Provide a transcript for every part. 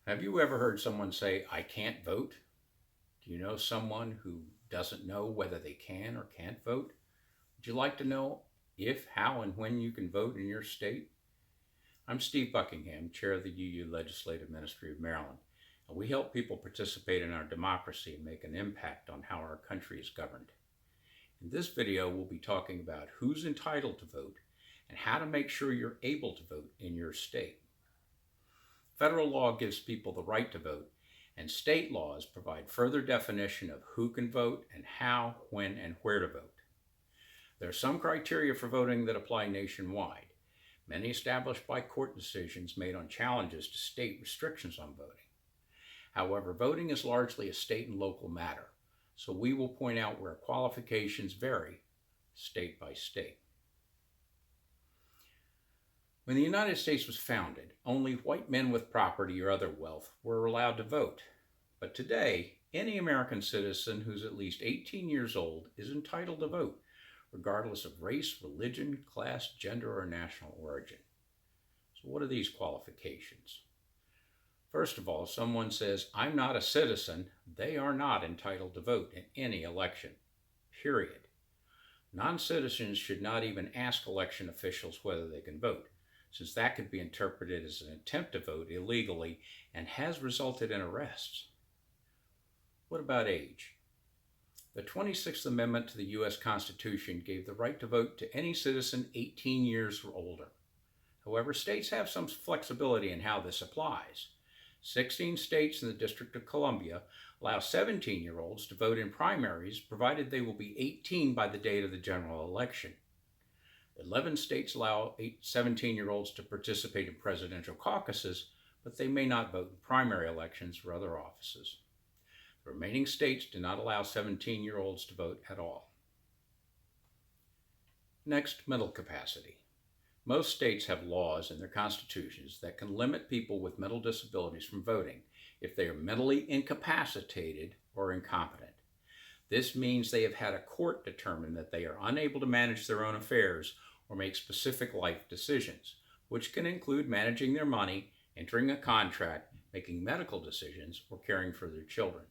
Have you ever heard someone say, I can't vote? Do you know someone who doesn't know whether they can or can't vote? Would you like to know if, how, and when you can vote in your state? I'm Steve Buckingham, Chair of the UU Legislative Ministry of Maryland, and we help people participate in our democracy and make an impact on how our country is governed. In this video, we'll be talking about who's entitled to vote and how to make sure you're able to vote in your state. Federal law gives people the right to vote, and state laws provide further definition of who can vote and how, when, and where to vote. There are some criteria for voting that apply nationwide, many established by court decisions made on challenges to state restrictions on voting. However, voting is largely a state and local matter, so we will point out where qualifications vary state by state. When the United States was founded, only white men with property or other wealth were allowed to vote. But today, any American citizen who's at least 18 years old is entitled to vote, regardless of race, religion, class, gender, or national origin. So what are these qualifications? First of all, if someone says, I'm not a citizen, they are not entitled to vote in any election, period. Non-citizens should not even ask election officials whether they can vote, since that could be interpreted as an attempt to vote illegally and has resulted in arrests. What about age? The 26th Amendment to the U.S. Constitution gave the right to vote to any citizen 18 years or older. However, states have some flexibility in how this applies. 16 states and the District of Columbia allow 17-year-olds to vote in primaries, provided they will be 18 by the date of the general election. 11 states allow 17-year-olds to participate in presidential caucuses, but they may not vote in primary elections or other offices. The remaining states do not allow 17-year-olds to vote at all. Next, mental capacity. Most states have laws in their constitutions that can limit people with mental disabilities from voting if they are mentally incapacitated or incompetent. This means they have had a court determine that they are unable to manage their own affairs or make specific life decisions, which can include managing their money, entering a contract, making medical decisions, or caring for their children.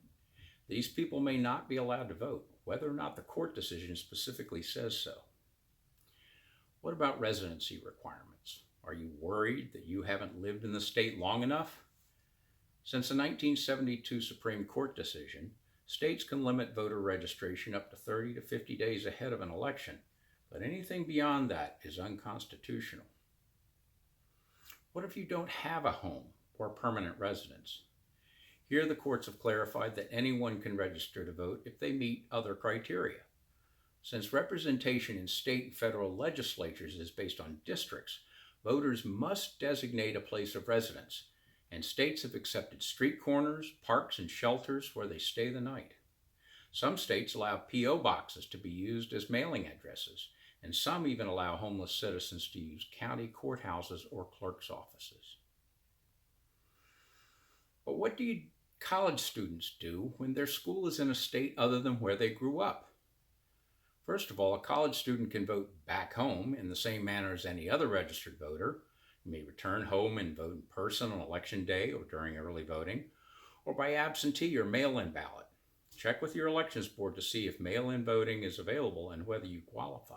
These people may not be allowed to vote, whether or not the court decision specifically says so. What about residency requirements? Are you worried that you haven't lived in the state long enough? Since the 1972 Supreme Court decision, states can limit voter registration up to 30 to 50 days ahead of an election, but anything beyond that is unconstitutional. What if you don't have a home or permanent residence? Here the courts have clarified that anyone can register to vote if they meet other criteria. Since representation in state and federal legislatures is based on districts, voters must designate a place of residence, and states have accepted street corners, parks, and shelters where they stay the night. Some states allow P.O. boxes to be used as mailing addresses, and some even allow homeless citizens to use county courthouses or clerk's offices. But what do college students do when their school is in a state other than where they grew up? First of all, a college student can vote back home in the same manner as any other registered voter. You may return home and vote in person on election day or during early voting, or by absentee or mail-in ballot. Check with your elections board to see if mail-in voting is available and whether you qualify.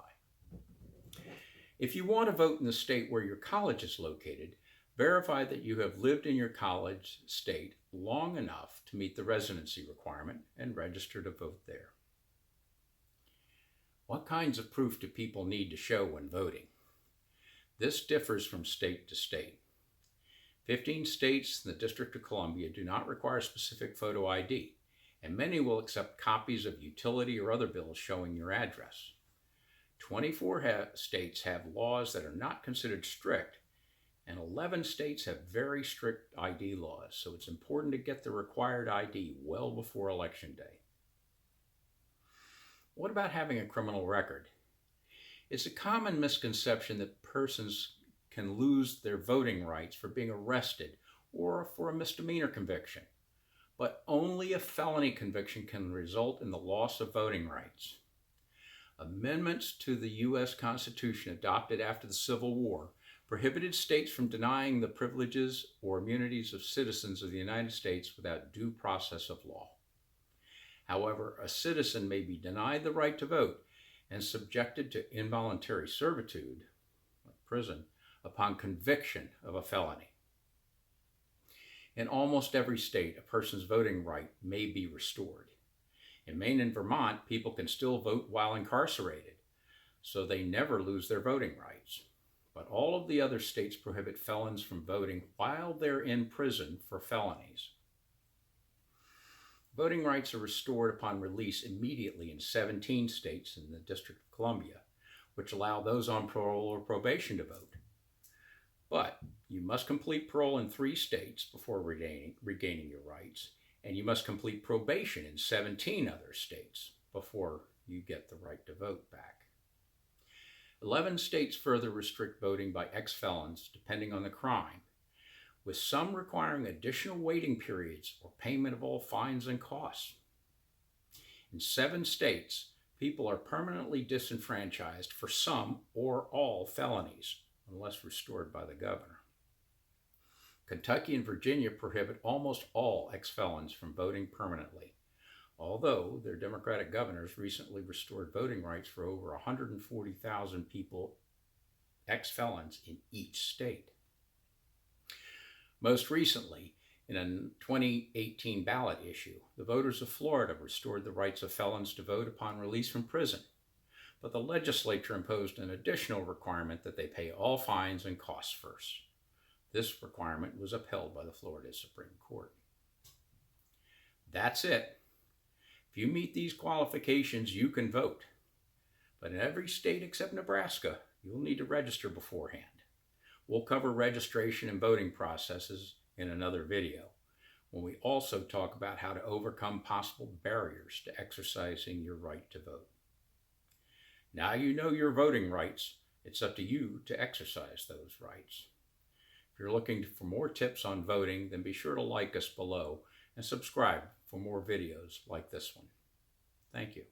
If you want to vote in the state where your college is located, verify that you have lived in your college state long enough to meet the residency requirement and register to vote there. What kinds of proof do people need to show when voting? This differs from state to state. 15 states and the District of Columbia do not require specific photo ID, and many will accept copies of utility or other bills showing your address. 24 states have laws that are not considered strict, and 11 states have very strict ID laws, so it's important to get the required ID well before Election Day. What about having a criminal record? It's a common misconception that persons can lose their voting rights for being arrested or for a misdemeanor conviction, but only a felony conviction can result in the loss of voting rights. Amendments to the U.S. Constitution adopted after the Civil War prohibited states from denying the privileges or immunities of citizens of the United States without due process of law. However, a citizen may be denied the right to vote and subjected to involuntary servitude, like prison, upon conviction of a felony. In almost every state, a person's voting right may be restored. In Maine and Vermont, people can still vote while incarcerated, so they never lose their voting rights. But all of the other states prohibit felons from voting while they're in prison for felonies. Voting rights are restored upon release immediately in 17 states and the District of Columbia, which allow those on parole or probation to vote. But you must complete parole in 3 states before regaining your rights, and you must complete probation in 17 other states before you get the right to vote back. 11 states further restrict voting by ex-felons depending on the crime, with some requiring additional waiting periods or payment of all fines and costs. In 7 states, people are permanently disenfranchised for some or all felonies, unless restored by the governor. Kentucky and Virginia prohibit almost all ex-felons from voting permanently, although their Democratic governors recently restored voting rights for over 140,000 people, ex-felons in each state. Most recently, in a 2018 ballot issue, the voters of Florida restored the rights of felons to vote upon release from prison, but the legislature imposed an additional requirement that they pay all fines and costs first. This requirement was upheld by the Florida Supreme Court. That's it. If you meet these qualifications, you can vote. But in every state except Nebraska, you'll need to register beforehand. We'll cover registration and voting processes in another video, when we also talk about how to overcome possible barriers to exercising your right to vote. Now you know your voting rights. It's up to you to exercise those rights. If you're looking for more tips on voting, then be sure to like us below and subscribe for more videos like this one. Thank you.